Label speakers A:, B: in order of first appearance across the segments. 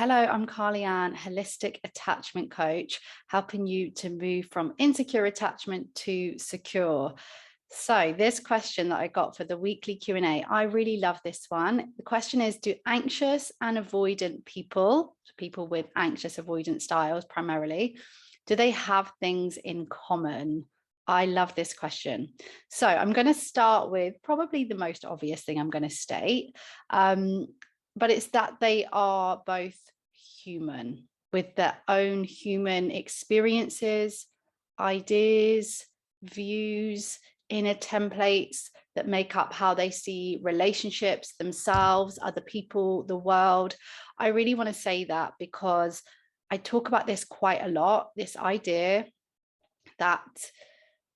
A: Hello, I'm Carly Ann, holistic attachment coach, helping you to move from insecure attachment to secure. So this question that I got for the weekly Q&A, I really love this one. The question is, do anxious and avoidant people, people with anxious avoidant styles primarily, do they have things in common? I love this question. So I'm going to start with probably the most obvious thing I'm going to state. But it's that they are both human with their own human experiences, ideas, views, inner templates that make up how they see relationships, themselves, other people, the world. I really want to say that because I talk about this quite a lot, this idea that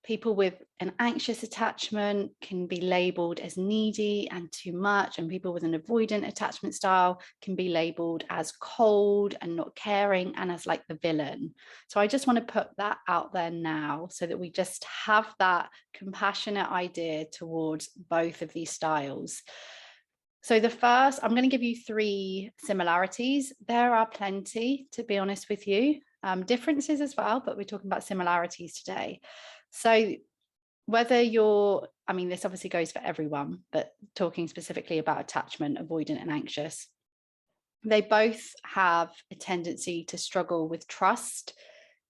A: people with an anxious attachment can be labeled as needy and too much, and people with an avoidant attachment style can be labeled as cold and not caring and as like the villain. So I just want to put that out there now so that we just have that compassionate idea towards both of these styles. So the first, I'm going to give you 3 similarities. There are plenty, to be honest with you, differences as well, but we're talking about similarities today. So whether this obviously goes for everyone, but talking specifically about attachment, avoidant and anxious, they both have a tendency to struggle with trust,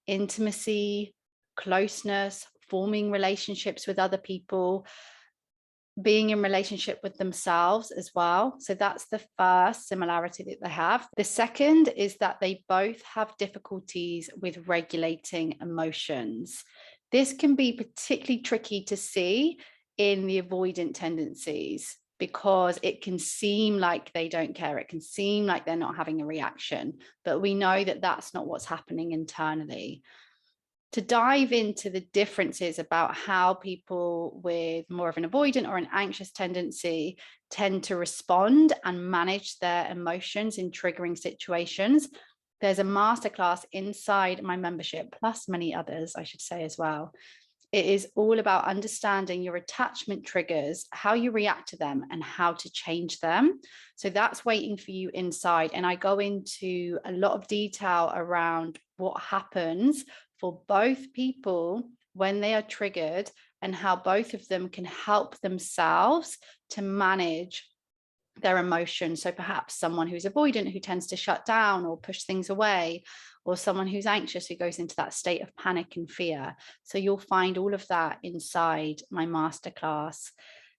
A: intimacy, closeness, forming relationships with other people, being in relationship with themselves as well. So that's the first similarity that they have. The second is that they both have difficulties with regulating emotions. This can be particularly tricky to see in the avoidant tendencies because it can seem like they don't care. It can seem like they're not having a reaction, but we know that that's not what's happening internally. To dive into the differences about how people with more of an avoidant or an anxious tendency tend to respond and manage their emotions in triggering situations, there's a masterclass inside my membership, plus many others, I should say as well. It is all about understanding your attachment triggers, how you react to them, and how to change them. So that's waiting for you inside. And I go into a lot of detail around what happens for both people when they are triggered and how both of them can help themselves to manage their emotions. So perhaps someone who's avoidant who tends to shut down or push things away, or someone who's anxious who goes into that state of panic and fear. So you'll find all of that inside my masterclass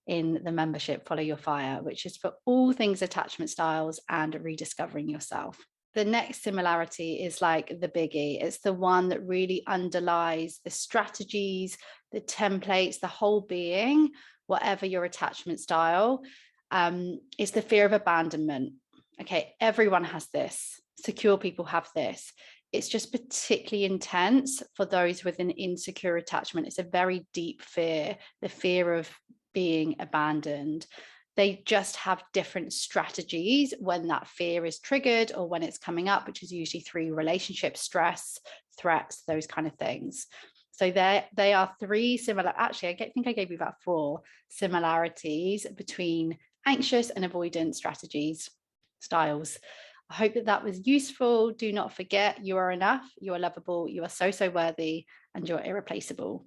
A: in the membership Follow Your Fire, which is for all things attachment styles and rediscovering yourself. The next similarity is like the biggie. It's the one that really underlies the strategies, the templates, the whole being, whatever your attachment style. Is the fear of abandonment. Okay, everyone has this. Secure people have this. It's just particularly intense for those with an insecure attachment. It's a very deep fear, the fear of being abandoned. They just have different strategies when that fear is triggered or when it's coming up, which is usually through relationship stress, threats, those kind of things. So they are 3 similar. Actually, I think I gave you about 4 similarities between anxious and avoidant strategies, styles. I hope that was useful. Do not forget, you are enough, you are lovable, you are so, so worthy, and you're irreplaceable.